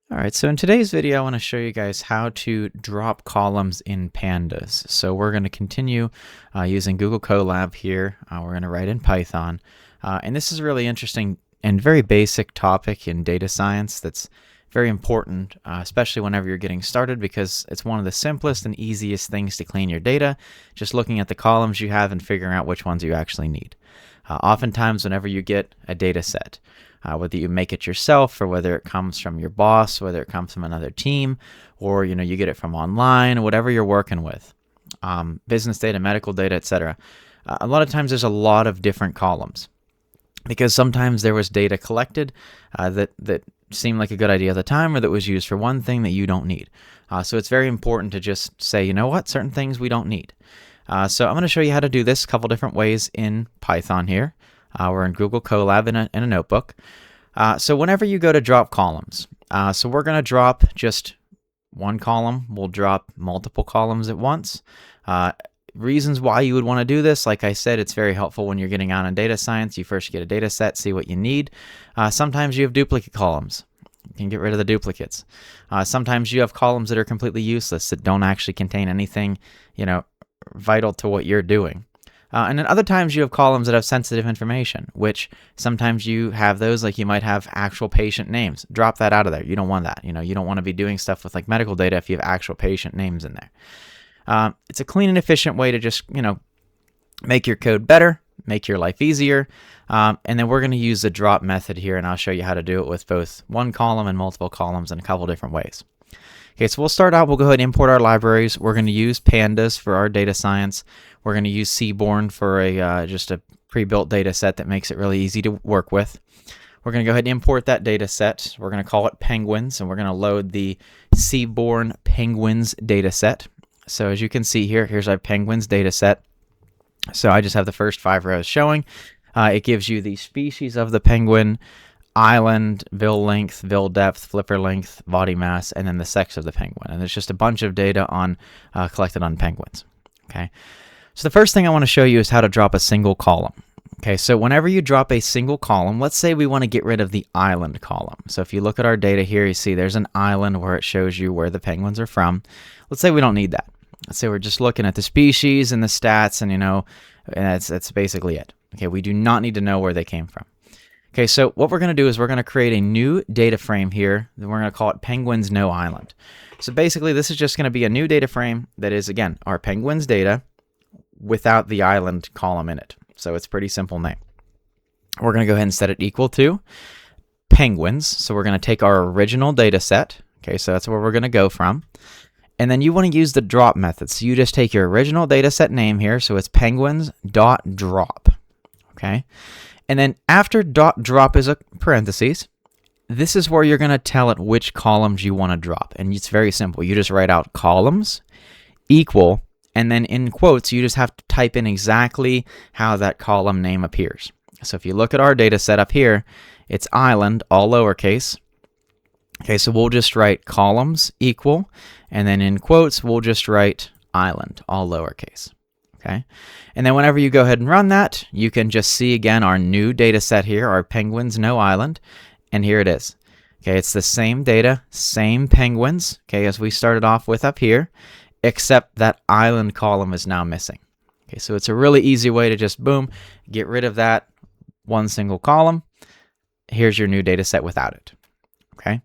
All right, so in today's video, I want to show you guys how to drop columns in Pandas. So we're going to continue using Google Colab here. We're going to write in Python. And this is a really interesting and very basic topic in data science that's very important, especially whenever you're getting started, because it's one of the simplest and easiest things to clean your data, just looking at the columns you have and figuring out which ones you actually need. Oftentimes, whenever you get a data set, whether you make it yourself or whether it comes from your boss, whether it comes from another team, or you get it from online, whatever you're working with, business data, medical data, etc. A lot of times there's a lot of different columns because sometimes there was data collected that seemed like a good idea at the time or that was used for one thing that you don't need. So it's very important to just say, you know what, certain things we don't need. So I'm going to show you how to do this a couple different ways in Python here. We're in Google Colab in a notebook. So whenever you go to drop columns, so we're going to drop just one column. We'll drop multiple columns at once. Reasons why you would want to do this, like I said, it's very helpful when you're getting on in data science. You first get a data set, see what you need. Sometimes you have duplicate columns. You can get rid of the duplicates. Sometimes you have columns that are completely useless, that don't actually contain anything, vital to what you're doing. And then other times you have columns that have sensitive information, which sometimes you have those, like you might have actual patient names. Drop that out of there. You don't want that. You don't want to be doing stuff with like medical data if you have actual patient names in there. It's a clean and efficient way to just, make your code better, make your life easier. And then we're going to use the drop method here, and I'll show you how to do it with both one column and multiple columns in a couple different ways. Okay, so we'll start out, we'll go ahead and import our libraries. We're going to use Pandas for our data science. We're going to use Seaborn for just a pre-built data set that makes it really easy to work with. We're going to go ahead and import that data set. We're going to call it Penguins, and we're going to load the Seaborn Penguins data set. So as you can see here, here's our Penguins data set. So I just have the first 5 rows showing. It gives you the species of the penguin, island, bill length, bill depth, flipper length, body mass, and then the sex of the penguin. And there's just a bunch of data collected on penguins. Okay, so the first thing I want to show you is how to drop a single column. Okay, so whenever you drop a single column, let's say we want to get rid of the island column. So if you look at our data here, you see there's an island where it shows you where the penguins are from. Let's say we don't need that. Let's say we're just looking at the species and the stats, and that's basically it. Okay, we do not need to know where they came from. Okay, so what we're going to do is we're going to create a new data frame here. Then we're going to call it Penguins No Island. So basically, this is just going to be a new data frame that is, again, our penguins data without the island column in it. So it's a pretty simple name. We're going to go ahead and set it equal to penguins. So we're going to take our original data set. Okay, so that's where we're going to go from. And then you want to use the drop method. So you just take your original data set name here. So it's penguins.drop. Okay. And then after .drop is a parentheses, this is where you're going to tell it which columns you want to drop. And it's very simple. You just write out columns equal, and then in quotes, you just have to type in exactly how that column name appears. So if you look at our data set up here, it's island, all lowercase. Okay, so we'll just write columns equal, and then in quotes, we'll just write island, all lowercase. Okay, and then whenever you go ahead and run that, you can just see again our new data set here, our penguins no island, and here it is. Okay, it's the same data, same penguins, okay, as we started off with up here, except that island column is now missing. Okay, so it's a really easy way to just boom, get rid of that one single column. Here's your new data set without it. Okay.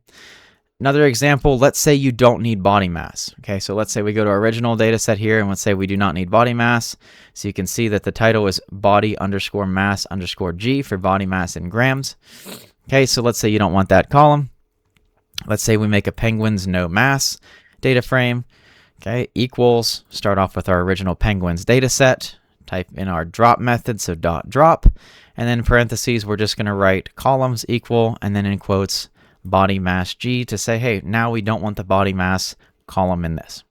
Another example, let's say you don't need body mass. Okay, so let's say we go to our original data set here, and let's say we do not need body mass. So you can see that the title is body_mass_g for body mass in grams. Okay, so let's say you don't want that column. Let's say we make a penguins no mass data frame. Okay, equals, start off with our original penguins data set, type in our drop method, so .drop, and then in parentheses, we're just going to write columns equal, and then in quotes, body mass G to say, hey, now we don't want the body mass column in this.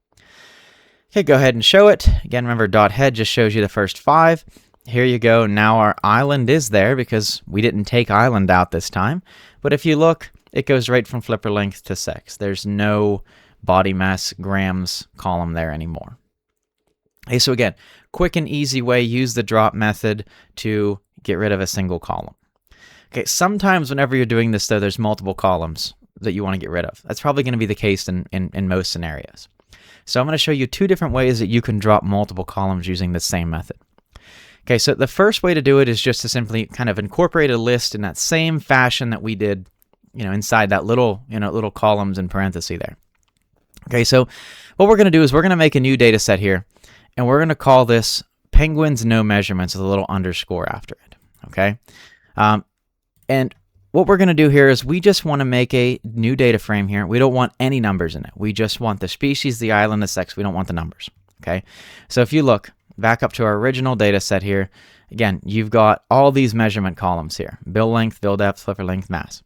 Okay, go ahead and show it. Again, remember .head just shows you the first 5. Here you go. Now our island is there because we didn't take island out this time. But if you look, it goes right from flipper length to sex. There's no body mass grams column there anymore. Okay, so again, quick and easy way, use the drop method to get rid of a single column. Okay, sometimes whenever you're doing this, though, there's multiple columns. that you want to get rid of. That's probably going to be the case in most scenarios. So I'm going to show you 2 different ways that you can drop multiple columns using the same method. Okay, so the first way to do it is just to simply kind of incorporate a list in that same fashion that we did, inside that little columns and parenthesis there. Okay, so what we're going to do is we're going to make a new data set here, and we're going to call this penguins no measurements with a little underscore after it. Okay, and what we're going to do here is we just want to make a new data frame here. We don't want any numbers in it. We just want the species, the island, the sex. We don't want the numbers. Okay, so if you look back up to our original data set here, again, you've got all these measurement columns here: bill length, bill depth, flipper length, mass.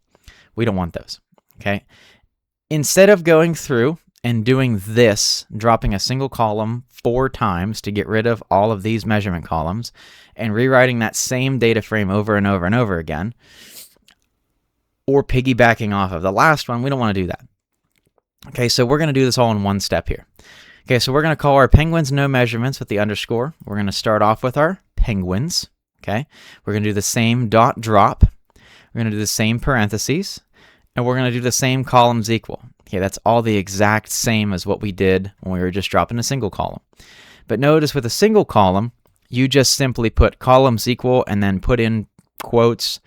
We don't want those. Okay, instead of going through and doing this, dropping a single column 4 times to get rid of all of these measurement columns and rewriting that same data frame over and over and over again, or piggybacking off of the last one, we don't want to do that. Okay, so we're going to do this all in one step here. Okay, so we're going to call our penguins no measurements with the underscore. We're going to start off with our penguins. Okay, we're going to do the same dot drop. We're going to do the same parentheses, and we're going to do the same columns equal. Okay, that's all the exact same as what we did when we were just dropping a single column. But notice with a single column, you just simply put columns equal and then put in quotes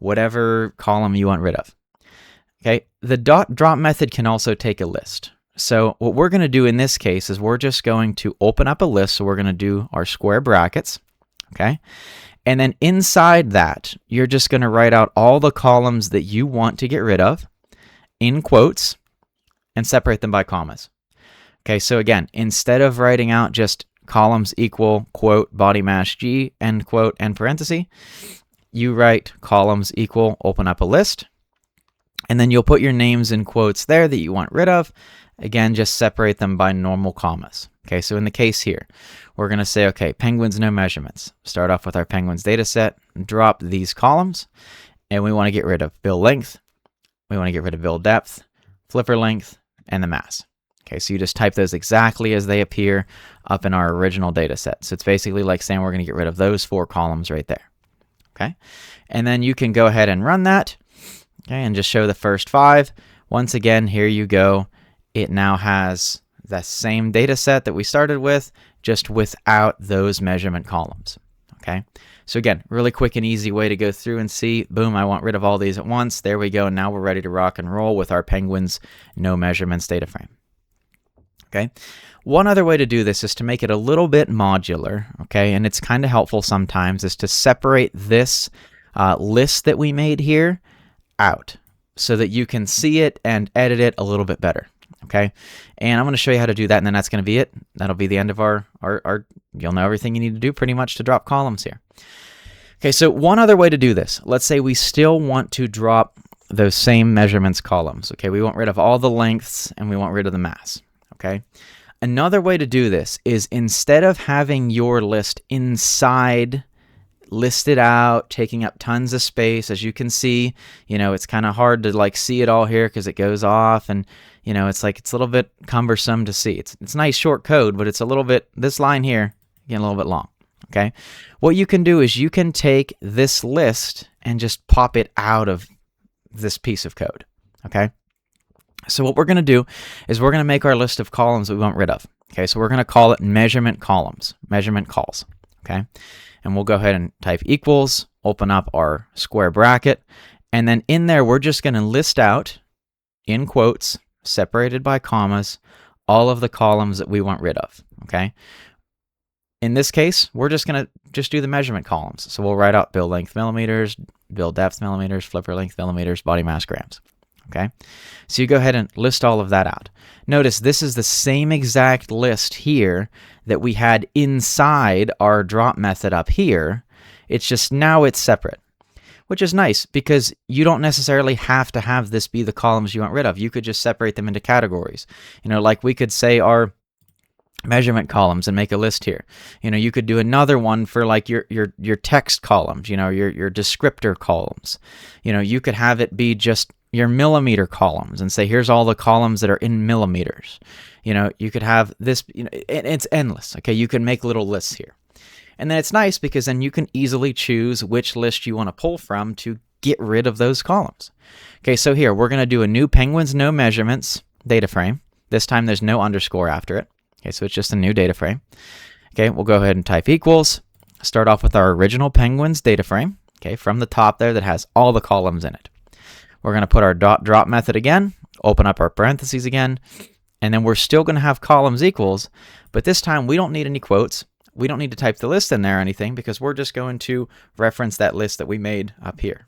whatever column you want rid of. Okay, the dot drop method can also take a list. So what we're going to do in this case is we're just going to open up a list. So we're going to do our square brackets. Okay, and then inside that, you're just going to write out all the columns that you want to get rid of in quotes and separate them by commas. Okay, so again, instead of writing out just columns equal, quote, body mass G, end quote, and parenthesis, you write columns equal, open up a list, and then you'll put your names in quotes there that you want rid of. Again, just separate them by normal commas. Okay, so in the case here, we're going to say, okay, penguins no measurements. Start off with our penguins data set, drop these columns, and we want to get rid of bill length, we want to get rid of bill depth, flipper length, and the mass. Okay, so you just type those exactly as they appear up in our original data set. So it's basically like saying we're going to get rid of those 4 columns right there. Okay, and then you can go ahead and run that, okay, and just show the first 5. Once again, here you go. It now has the same data set that we started with, just without those measurement columns. Okay, so again, really quick and easy way to go through and see, boom, I want rid of all these at once. There we go. Now we're ready to rock and roll with our penguins no measurements data frame. Okay, one other way to do this is to make it a little bit modular. Okay, and it's kind of helpful sometimes, is to separate this list that we made here out so that you can see it and edit it a little bit better. Okay, and I'm going to show you how to do that, and then that's going to be it. That'll be the end of our you'll know everything you need to do pretty much to drop columns here. Okay, so one other way to do this, let's say we still want to drop those same measurements columns. Okay, we want rid of all the lengths and we want rid of the mass. Okay, another way to do this is, instead of having your list inside, listed out, taking up tons of space, as you can see, it's kind of hard to see it all here because it goes off, and it's a little bit cumbersome to see. It's nice short code, but it's a little bit, this line here, again, a little bit long. Okay, what you can do is you can take this list and just pop it out of this piece of code. Okay, so what we're going to do is we're going to make our list of columns that we want rid of. Okay, so we're going to call it measurement columns, measurement calls. Okay, and we'll go ahead and type equals, open up our square bracket, and then in there we're just going to list out in quotes, separated by commas, all of the columns that we want rid of. Okay, in this case, we're just going to do the measurement columns. So we'll write out bill length millimeters, bill depth millimeters, flipper length millimeters, body mass grams. Okay, so you go ahead and list all of that out. Notice this is the same exact list here that we had inside our drop method up here. It's just now it's separate, which is nice because you don't necessarily have to have this be the columns you want rid of. You could just separate them into categories. Like we could say our measurement columns and make a list here. You could do another one for your text columns, your descriptor columns. You could have it be just your millimeter columns and say, here's all the columns that are in millimeters. You could have this, it's endless. Okay, you can make little lists here. And then it's nice because then you can easily choose which list you want to pull from to get rid of those columns. Okay, so here we're going to do a new penguins no measurements data frame. This time there's no underscore after it. Okay, so it's just a new data frame. Okay, we'll go ahead and type equals. Start off with our original penguins data frame. Okay, from the top there that has all the columns in it. We're going to put our .drop method again, open up our parentheses again, and then we're still going to have columns equals, but this time we don't need any quotes. We don't need to type the list in there or anything because we're just going to reference that list that we made up here.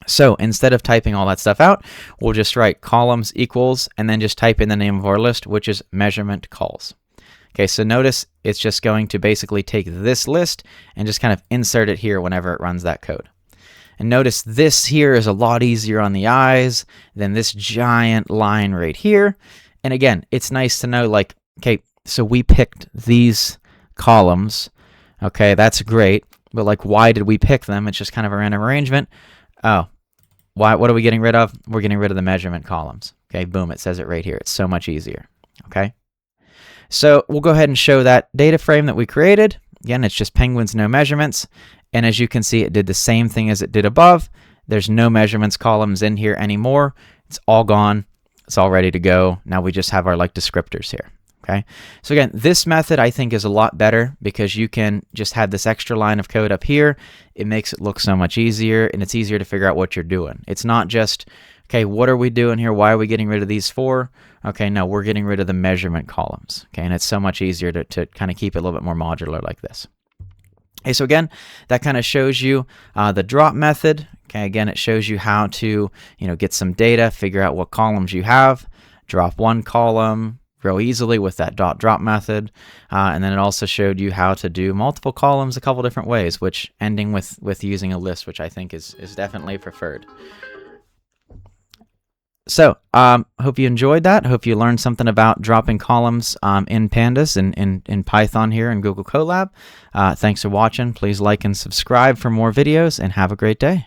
So instead of typing all that stuff out, we'll just write columns equals and then just type in the name of our list, which is measurement calls. Okay, so notice it's just going to basically take this list and just kind of insert it here whenever it runs that code. And notice this here is a lot easier on the eyes than this giant line right here. And again, it's nice to know, like, okay, so we picked these columns. Okay, that's great. But like, why did we pick them? It's just kind of a random arrangement. Oh, what are we getting rid of? We're getting rid of the measurement columns. Okay, boom, it says it right here. It's so much easier. Okay, so we'll go ahead and show that data frame that we created. Again, it's just penguins no measurements. And as you can see, it did the same thing as it did above. There's no measurements columns in here anymore. It's all gone. It's all ready to go. Now we just have our like descriptors here. Okay. So again, this method I think is a lot better because you can just have this extra line of code up here. It makes it look so much easier, and it's easier to figure out what you're doing. It's not just, okay, what are we doing here? Why are we getting rid of these for? Okay, no, we're getting rid of the measurement columns. Okay, and it's so much easier to kind of keep it a little bit more modular like this. Okay, so again, that kind of shows you the drop method. Okay, again, it shows you how to, get some data, figure out what columns you have, drop one column real easily with that .drop method, and then it also showed you how to do multiple columns a couple different ways, which ending with using a list, which I think is definitely preferred. So, hope you enjoyed that. Hope you learned something about dropping columns in Pandas and in Python here in Google Colab. Thanks for watching. Please like and subscribe for more videos, and have a great day.